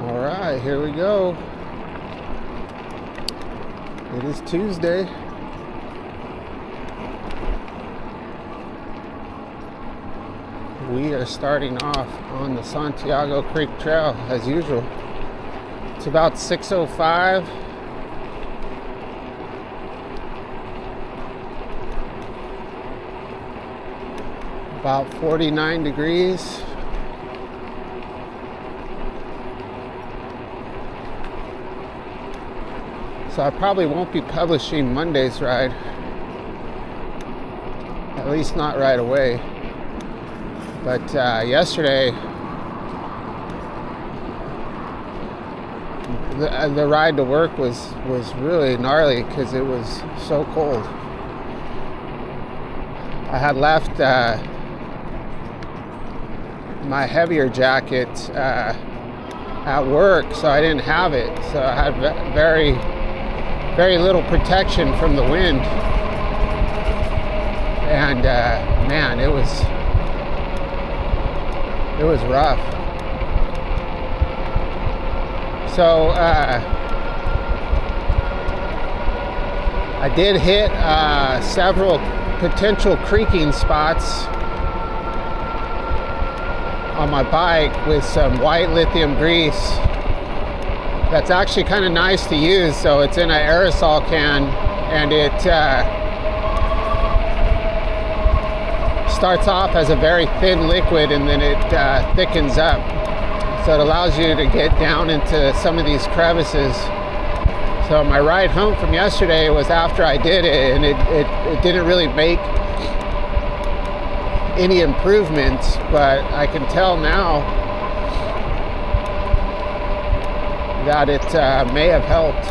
All right, here we go. It is Tuesday. We are starting off on the Santiago Creek Trail as usual. It's about 6:05. About 49 degrees. So I probably won't be publishing Monday's ride. At least not right away. But yesterday, the ride to work was really gnarly because it was so cold. I had left my heavier jacket at work, so I didn't have it. So I had very little protection from the wind, and man, it was rough. So I did hit several potential creaking spots on my bike with some white lithium grease. That's actually kind of nice to use. So it's in an aerosol can, and it starts off as a very thin liquid, and then it thickens up. So it allows you to get down into some of these crevices. So my ride home from yesterday was after I did it, and it didn't really make any improvements, but I can tell now that it may have helped.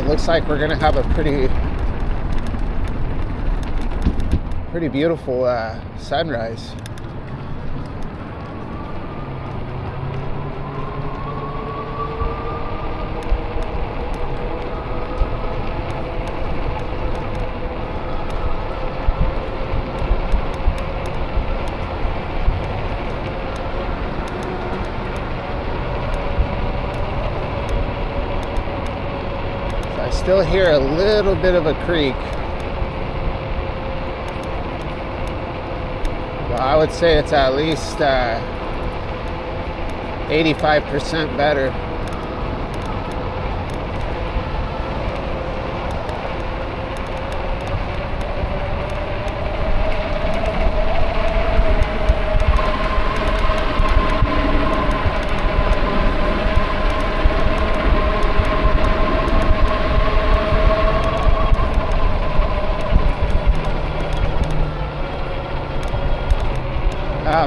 Looks like we're gonna have a pretty beautiful sunrise. Still hear a little bit of a creak. Well, I would say it's at least 85% better.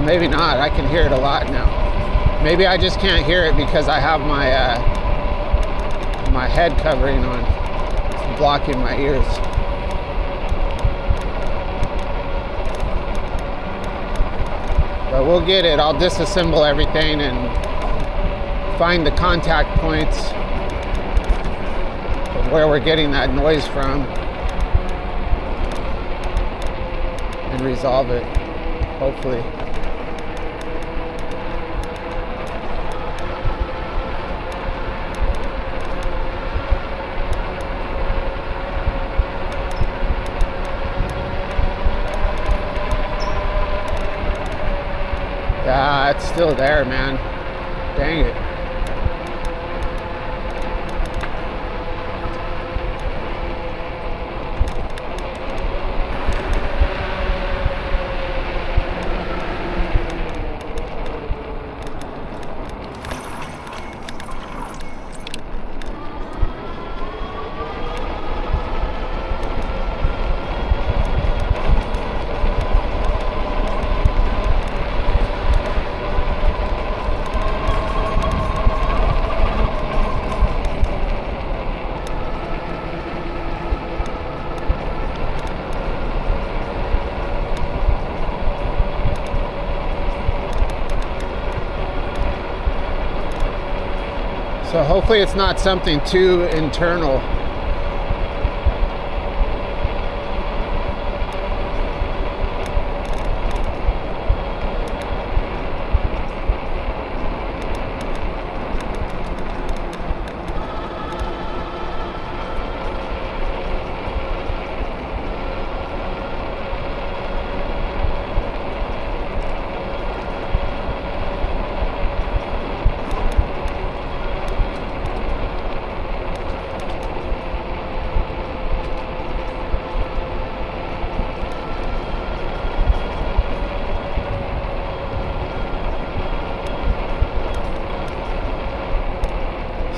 Maybe not. I can hear it a lot now. Maybe I just can't hear it because I have my my head covering on. It's blocking my ears. But we'll get it. I'll disassemble everything and find the contact points of where we're getting that noise from and resolve it, hopefully. Yeah, it's still there, man. Dang it. So hopefully it's not something too internal.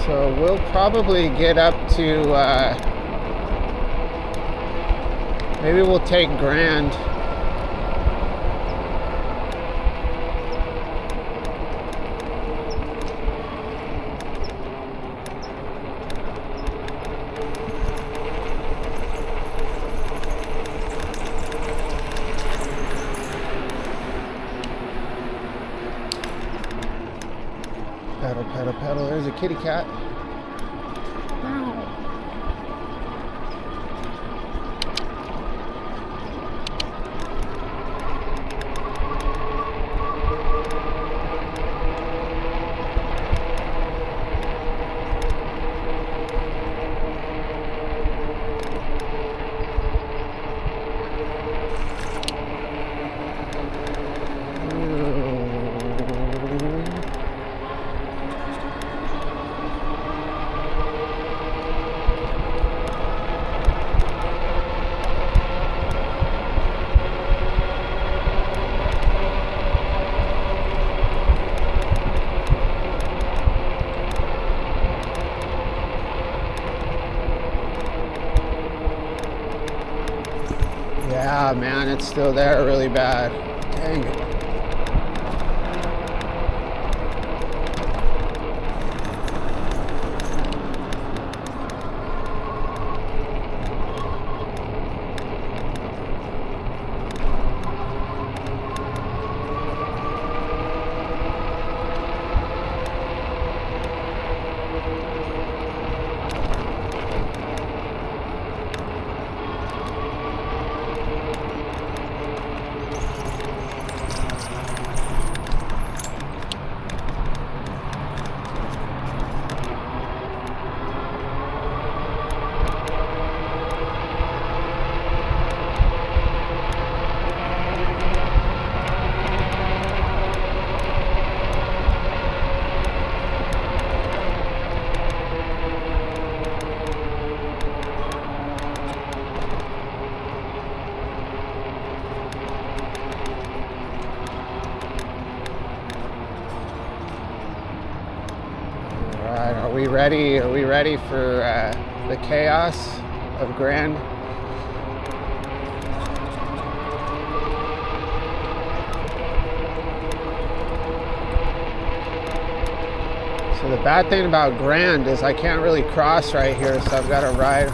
So we'll probably get up to, maybe we'll take Grand. Pedal, pedal, pedal. There's a kitty cat. Yeah, man, it's still there really bad. Dang it. Are we ready? Are we ready for the chaos of Grand? So the bad thing about Grand is I can't really cross right here, so I've got to ride.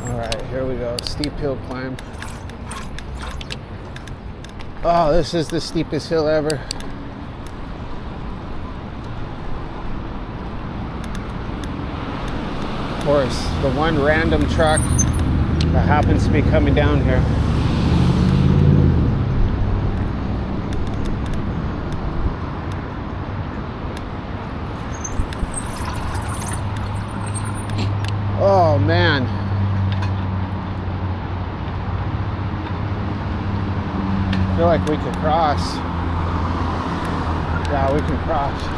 All right, here we go. Steep hill climb. Oh, this is the steepest hill ever. Of course, the one random truck that happens to be coming down here. Oh man. I feel like we could cross. Yeah, we can cross.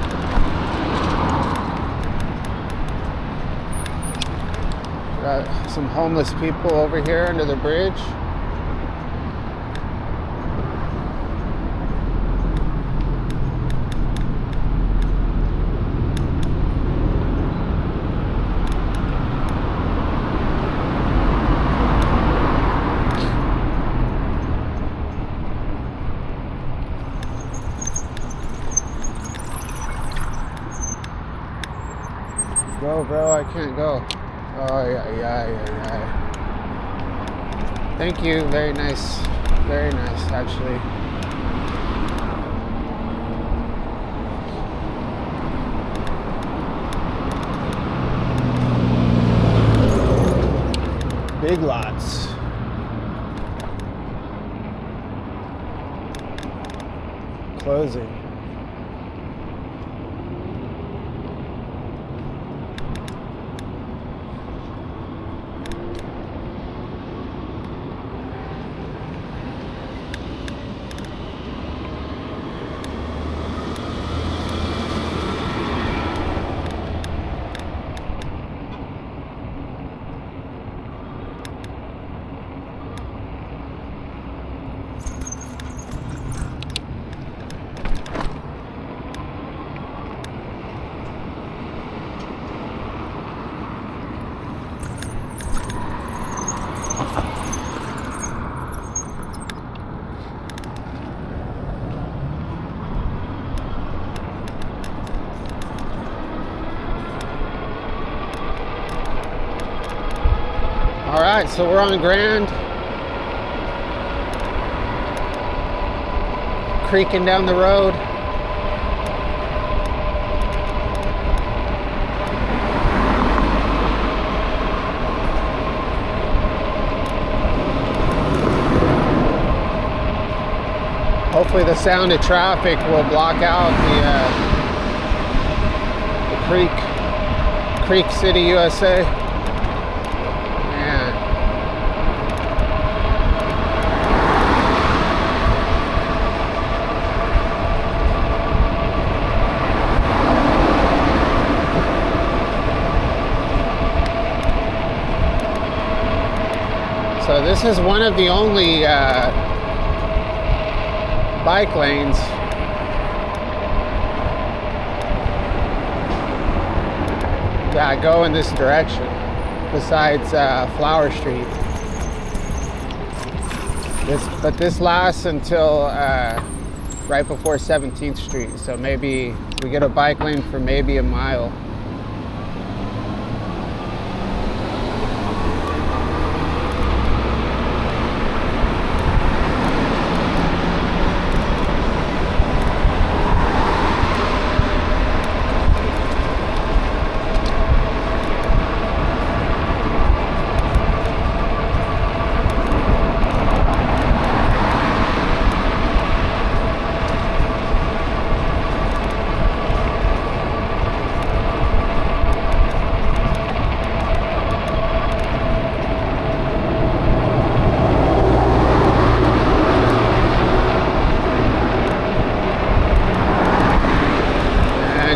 Got some homeless people over here under the bridge. Go, bro, I can't go. Oh, yeah. Thank you, very nice, actually. Big Lots. Closing. All right, so we're on Grand, creaking down the road. Hopefully the sound of traffic will block out the Creek City, USA. So this is one of the only bike lanes that go in this direction, besides Flower Street. But this lasts until right before 17th Street. So maybe we get a bike lane for maybe a mile.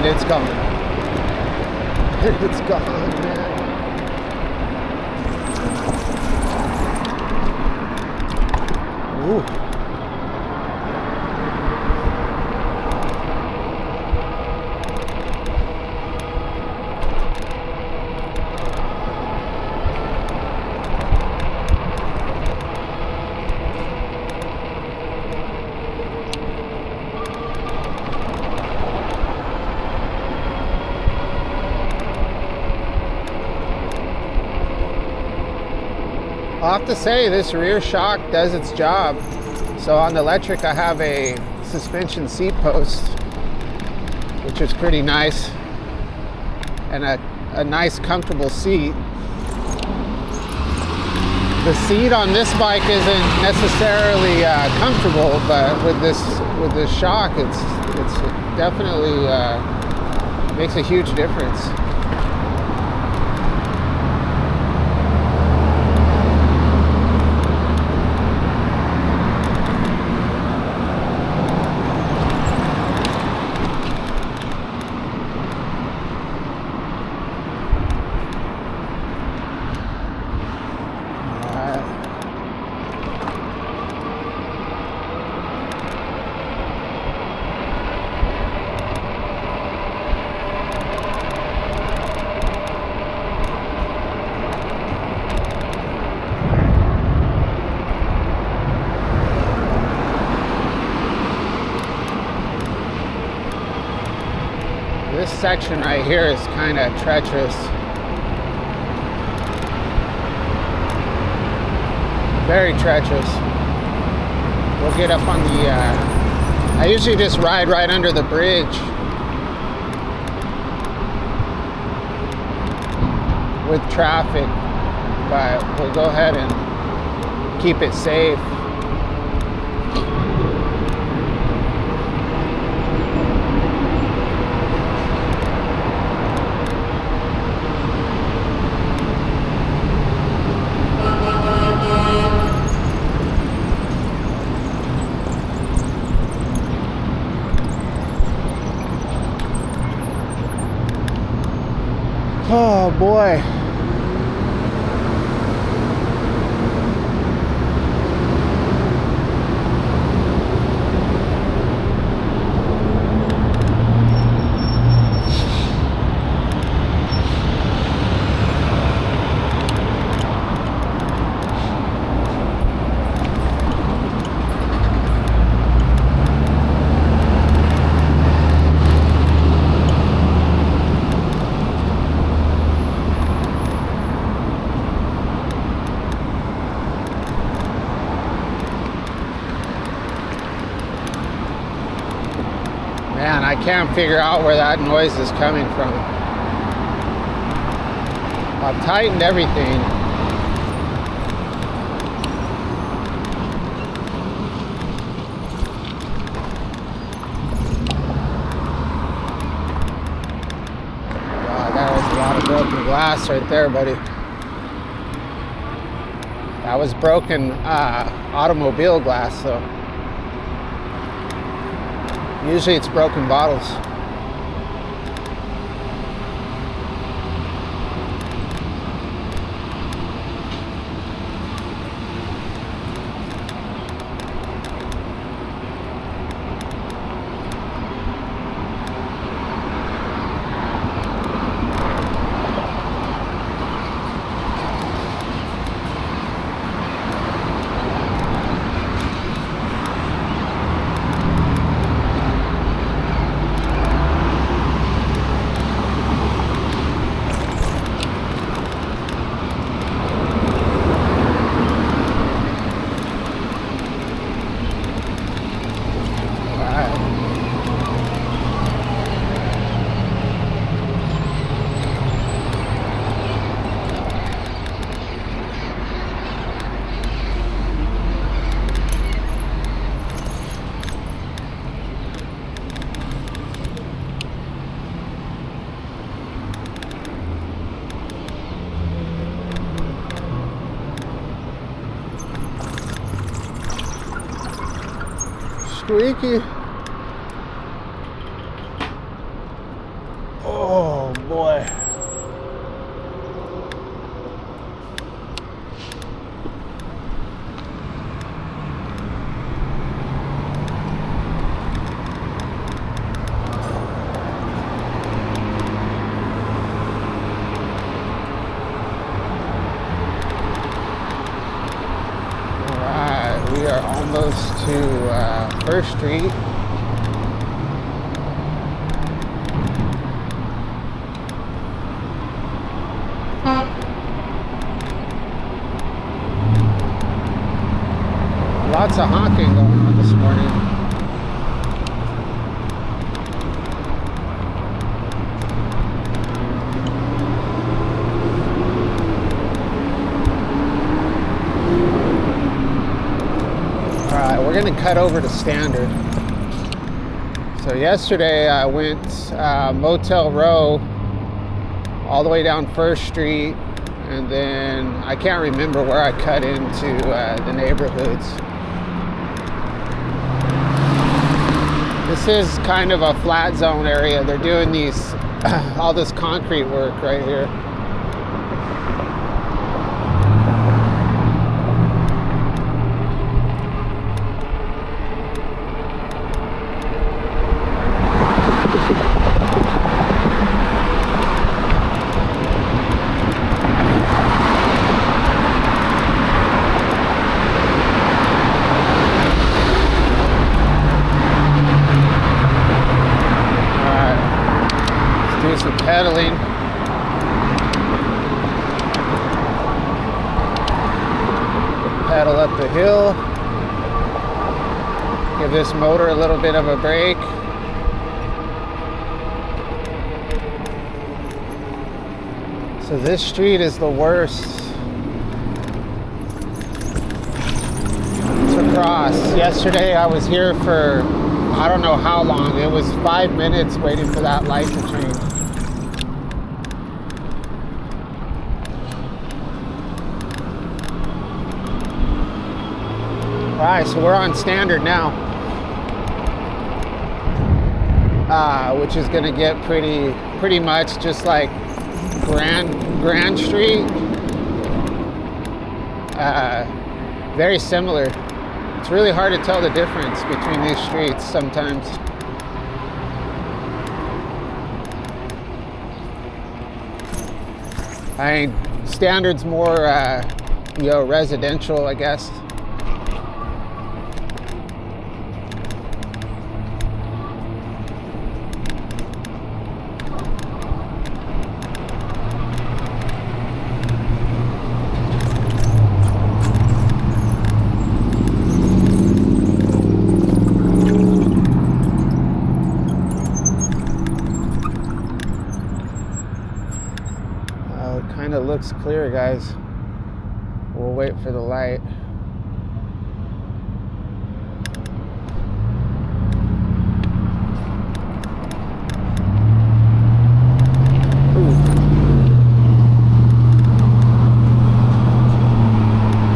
It's gone. It's gone, man. Ooh. I'll have to say this rear shock does its job. So on the electric I have a suspension seat post, which is pretty nice, and a nice comfortable seat. The seat on this bike isn't necessarily comfortable, but with this shock it's definitely makes a huge difference. This section right here is kind of treacherous. Very treacherous. We'll get up on the, I usually just ride right under the bridge with traffic. but we'll go ahead and keep it safe. Oh boy. Man, I can't figure out where that noise is coming from. I've tightened everything. Wow, that was a lot of broken glass right there, buddy. That was broken automobile glass, so. Usually it's broken bottles. Creaky. Oh boy. Alright, we are almost to First Street. Lots of honking going on this morning. Alright, we're going to cut over to Standard. So yesterday I went Motel Row all the way down First Street, and then I can't remember where I cut into the neighborhoods. This is kind of a flat zone area. They're doing these all this concrete work right here. Do some pedaling. Pedal up the hill. Give this motor a little bit of a break. So this street is the worst. cross. Yesterday I was here for I don't know how long. It was 5 minutes waiting for that light to change. Alright, so we're on standard now. Which is gonna get pretty much just like Grand Street. Very similar. It's really hard to tell the difference between these streets sometimes. I mean, standard's more, residential, I guess. Kind of looks clear, guys. We'll wait for the light. Ooh.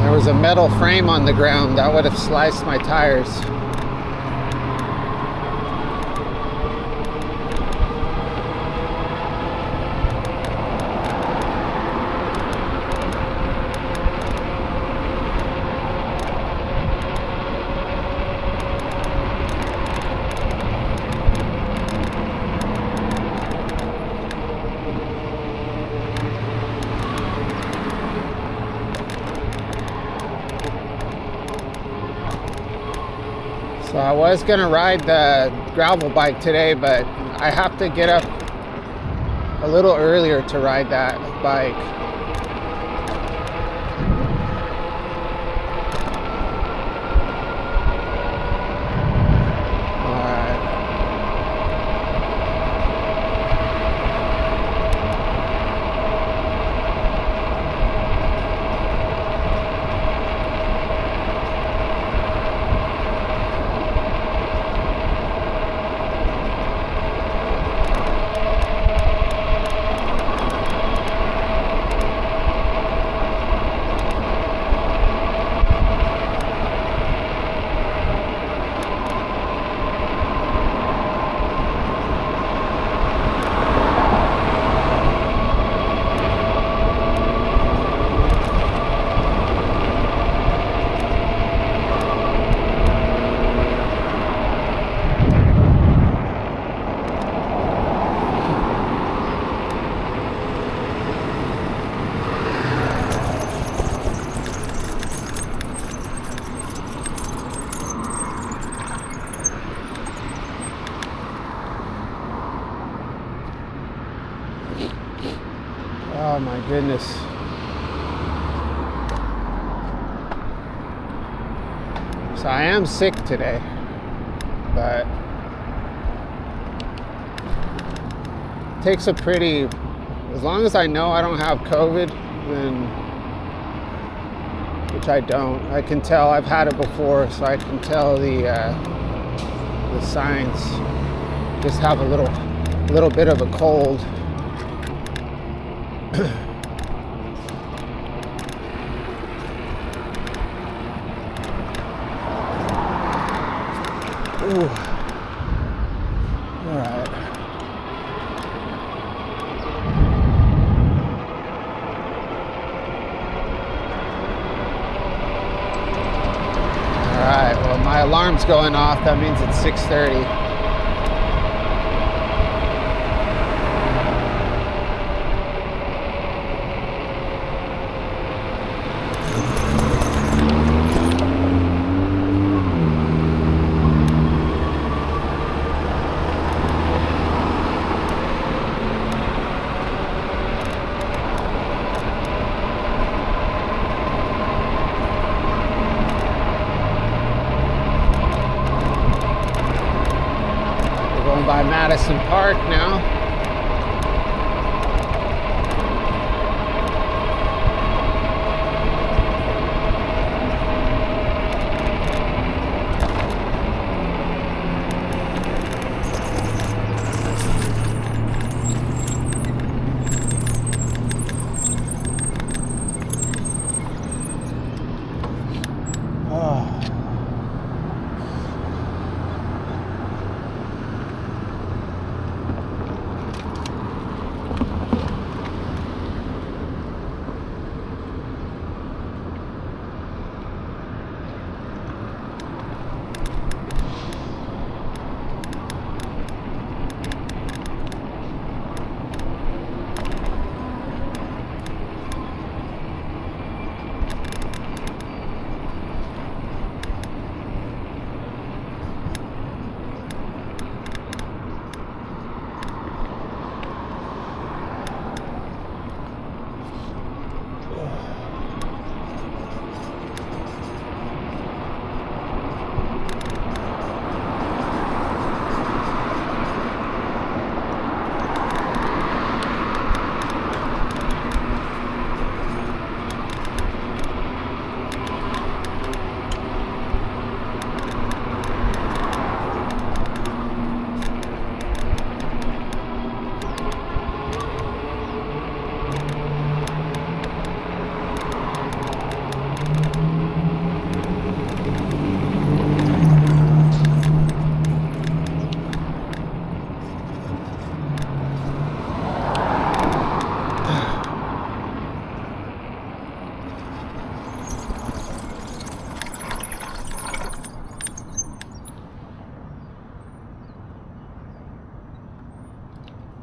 There was a metal frame on the ground that would have sliced my tires. So I was gonna ride the gravel bike today, but I have to get up a little earlier to ride that bike. Oh my goodness. So I am sick today, but it takes a pretty, as long as I know I don't have COVID, then, which I don't, I can tell I've had it before, so I can tell the signs. Just have a little bit of a cold. Ooh. All right. All right. Well, my alarm's going off. That means it's 6:30. By Madison Park now.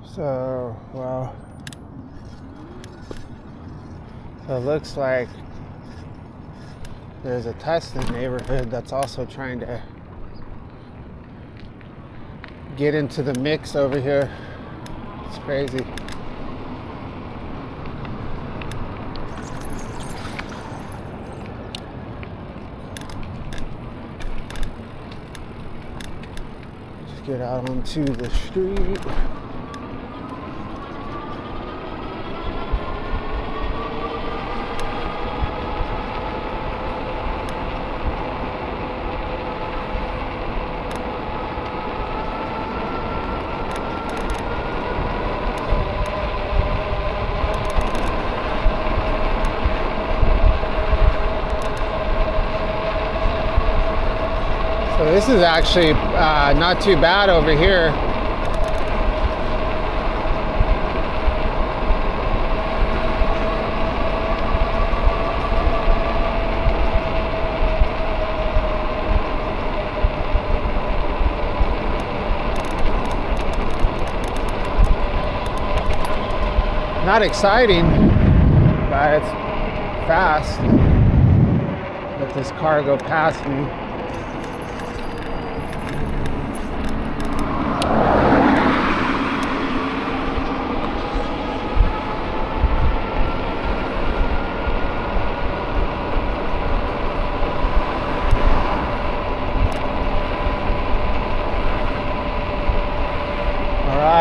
So, well, so it looks like there's a Tustin neighborhood that's also trying to get into the mix over here. It's crazy. Just get out onto the street. So this is actually not too bad over here. Not exciting, but it's fast. Let this car go past me.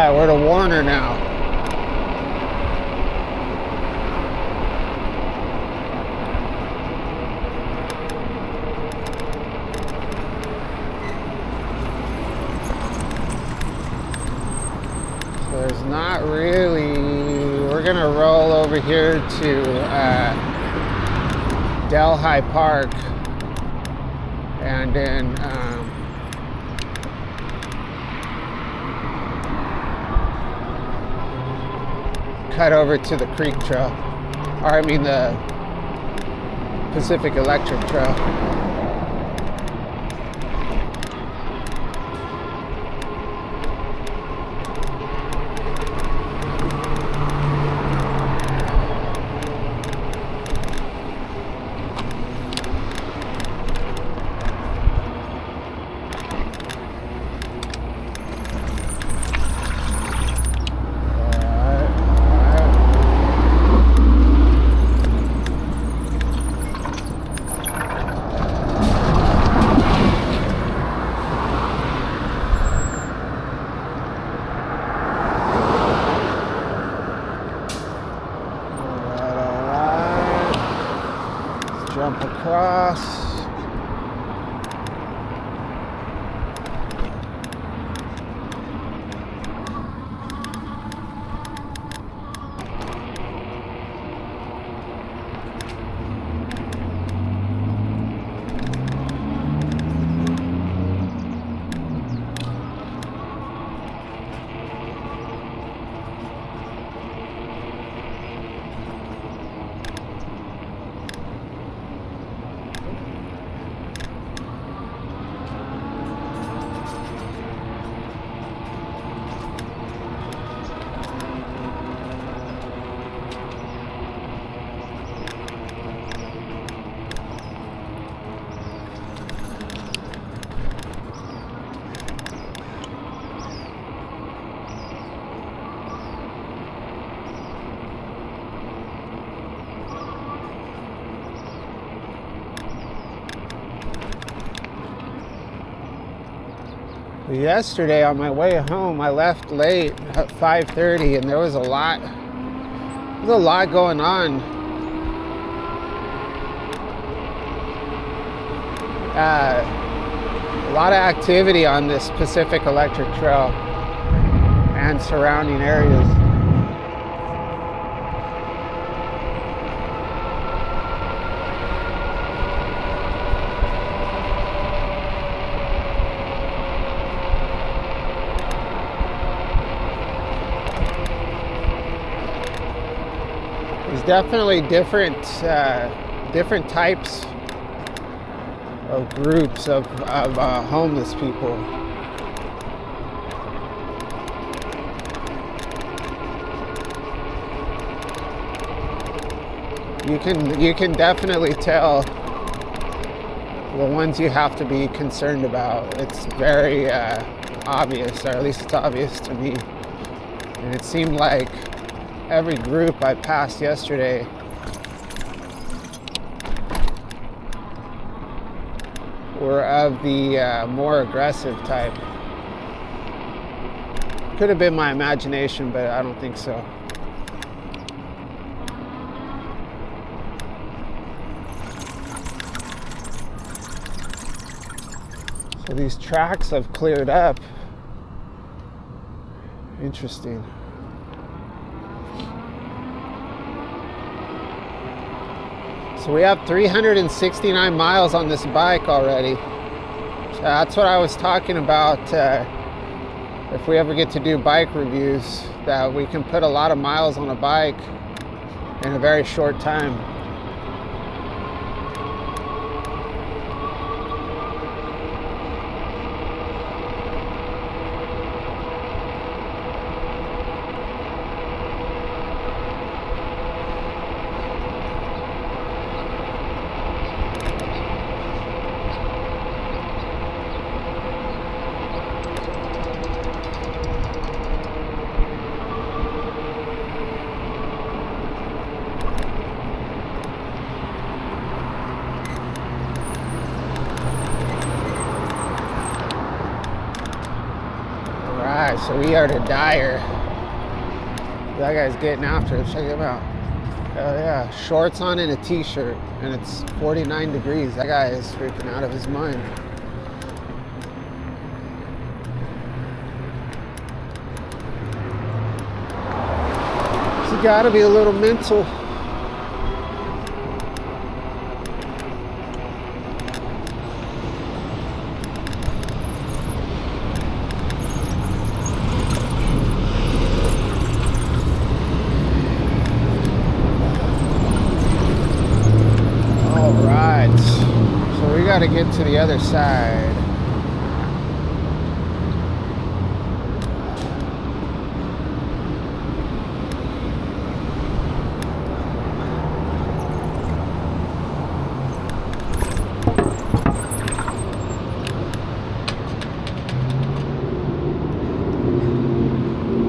We're to Warner now. So there's not really, we're gonna roll over here to Delhi Park and then cut over to the Creek Trail, or I mean the Pacific Electric Trail. Jump across. Yesterday on my way home, I left late at 5:30, and there was a lot going on. A lot of activity on this Pacific Electric Trail and surrounding areas. Definitely different types of groups of homeless people. You can definitely tell the ones you have to be concerned about. It's very obvious, or at least it's obvious to me. And it seemed like every group I passed yesterday were of the more aggressive type. Could have been my imagination, but I don't think so. So these tracks have cleared up. Interesting. So we have 369 miles on this bike already. So that's what I was talking about. If we ever get to do bike reviews, that we can put a lot of miles on a bike in a very short time. So we are to Dyer. That guy's getting after it. Check him out. Oh yeah, shorts on and a t-shirt, and it's 49 degrees. That guy is freaking out of his mind. He's gotta be a little mental. Got to get to the other side.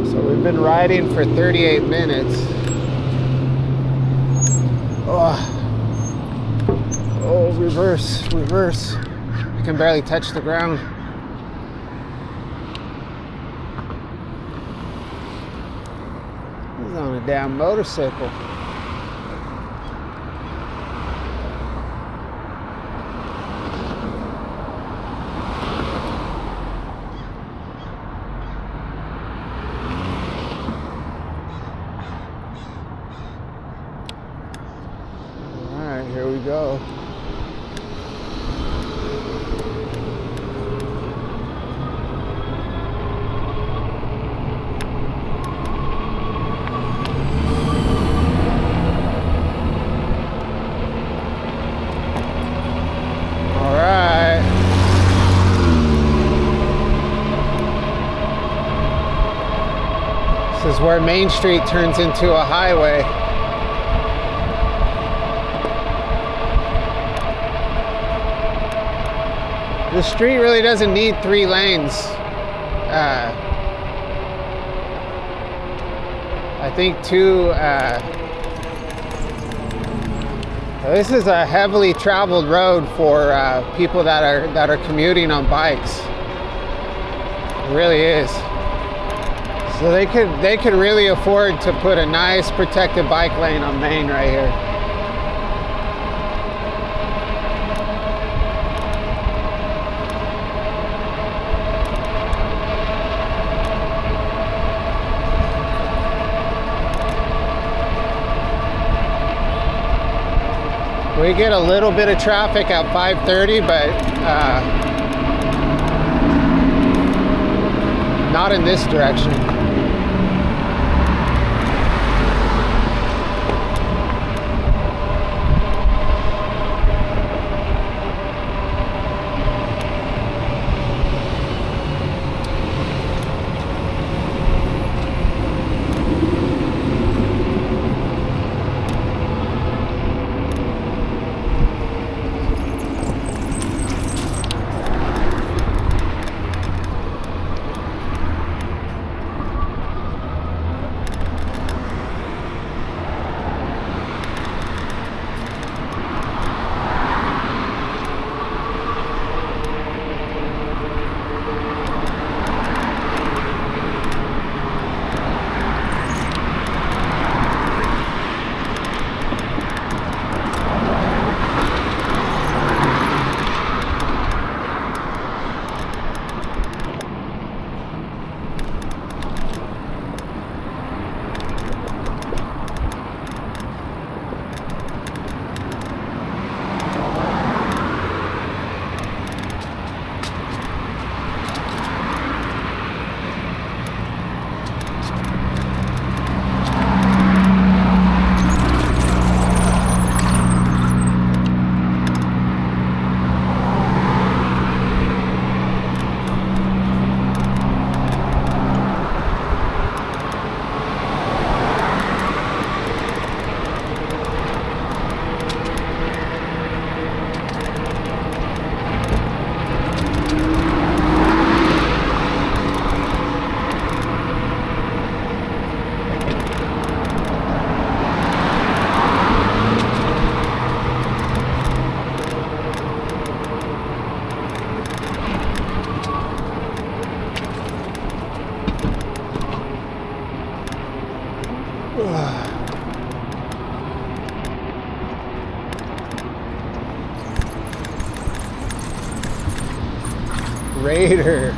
So we've been riding for 38 minutes. Oh, reverse. I can barely touch the ground. He's on a damn motorcycle. All right, here we go. This is where Main Street turns into a highway. The street really doesn't need 3 lanes. I think 2. This is a heavily traveled road for people that are commuting on bikes. It really is. So they could really afford to put a nice protected bike lane on Main right here. We get a little bit of traffic at 5:30, but not in this direction. Raider.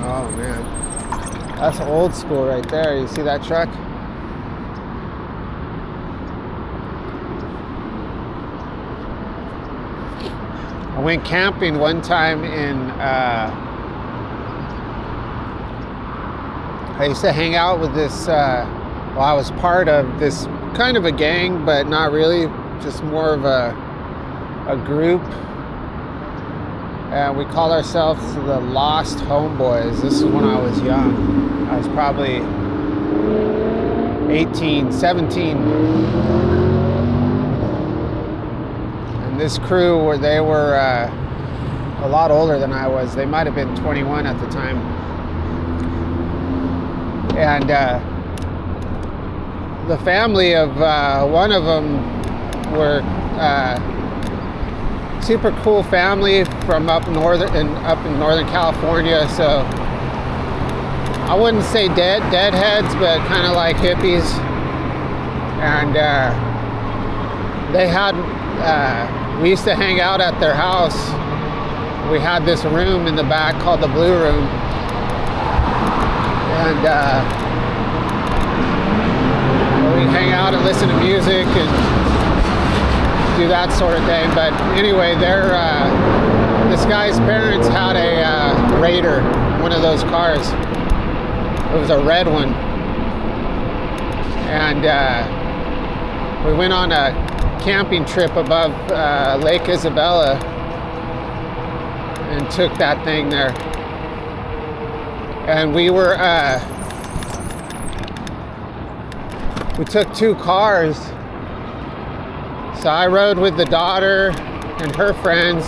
Oh man, that's old school right there. You see that truck? I went camping one time in I used to hang out with this well, I was part of this kind of a gang, but not really, just more of a group. And we call ourselves the Lost Homeboys. This is when I was young. I was probably 18, 17. And this crew, they were a lot older than I was. They might have been 21 at the time. And the family of one of them were super cool family from up in Northern California. So I wouldn't say deadheads, but kind of like hippies. And they had we used to hang out at their house. We had this room in the back called the Blue Room, and we'd hang out and listen to music and do that sort of thing. But anyway, this guy's parents had a Raider, one of those cars. It was a red one, and we went on a camping trip above Lake Isabella and took that thing there. And we took two cars. So I rode with the daughter and her friends,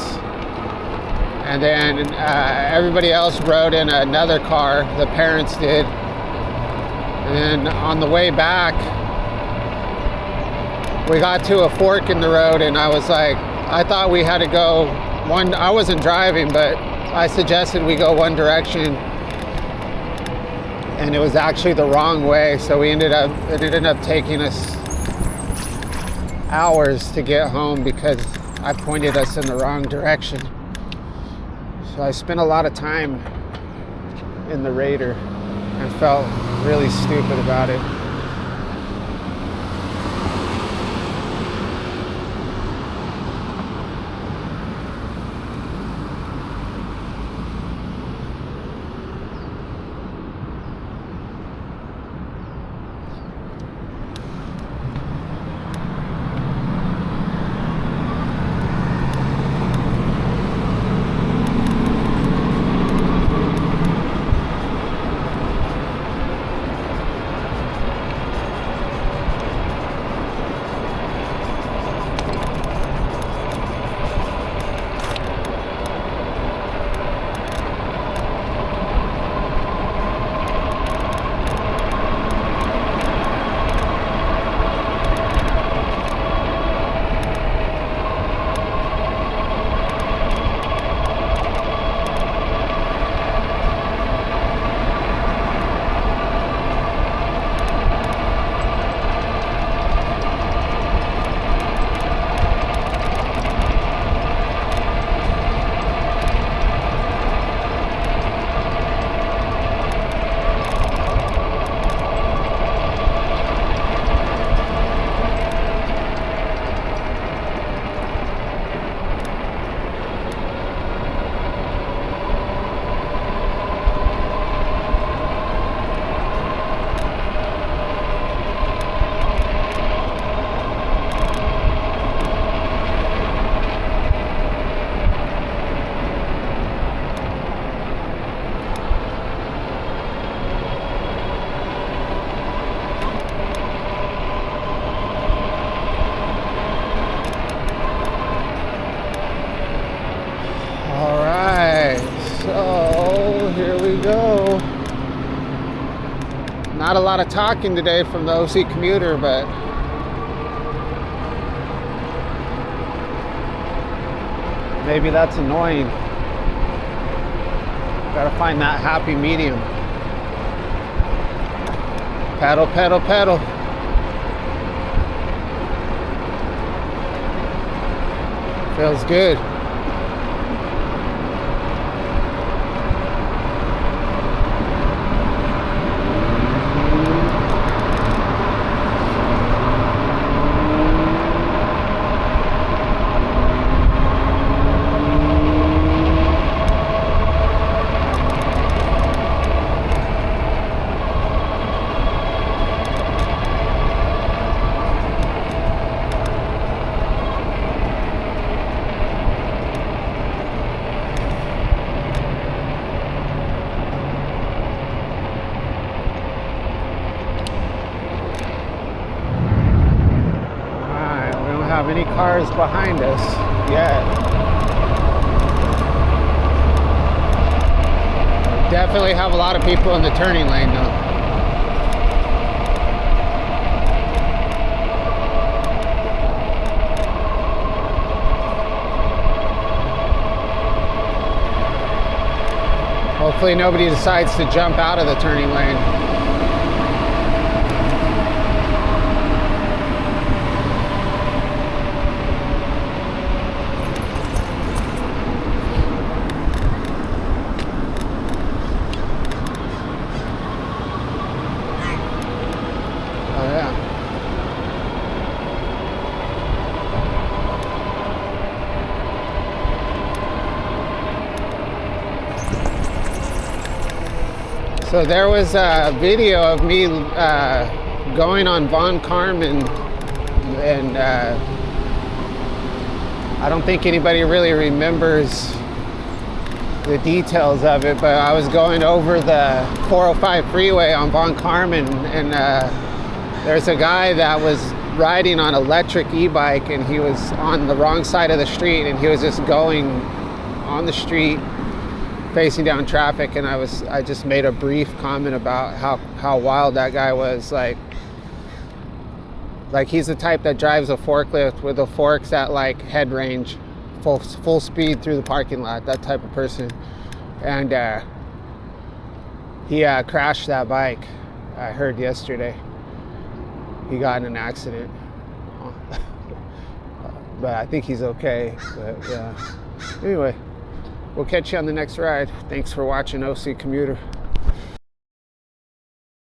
and then everybody else rode in another car, the parents did. And then on the way back, we got to a fork in the road, and I was like, I thought we had to go I wasn't driving, but I suggested we go one direction, and it was actually the wrong way. So it ended up taking us hours to get home because I pointed us in the wrong direction. So I spent a lot of time in the Raider and felt really stupid about it. Not a lot of talking today from the OC commuter, but maybe that's annoying. Gotta find that happy medium. Pedal, pedal, pedal. Feels good. Have any cars behind us yet. Definitely have a lot of people in the turning lane though. Hopefully nobody decides to jump out of the turning lane. So there was a video of me going on Von Carmen, and I don't think anybody really remembers the details of it, but I was going over the 405 freeway on Von Carmen, and there's a guy that was riding on electric e-bike, and he was on the wrong side of the street, and he was just going on the street facing down traffic, and I just made a brief comment about how wild that guy was. Like he's the type that drives a forklift with the forks at like head range, full speed through the parking lot, that type of person. And he crashed that bike, I heard yesterday. He got in an accident. But I think he's okay. But yeah. Anyway, we'll catch you on the next ride. Thanks for watching OC Commuter.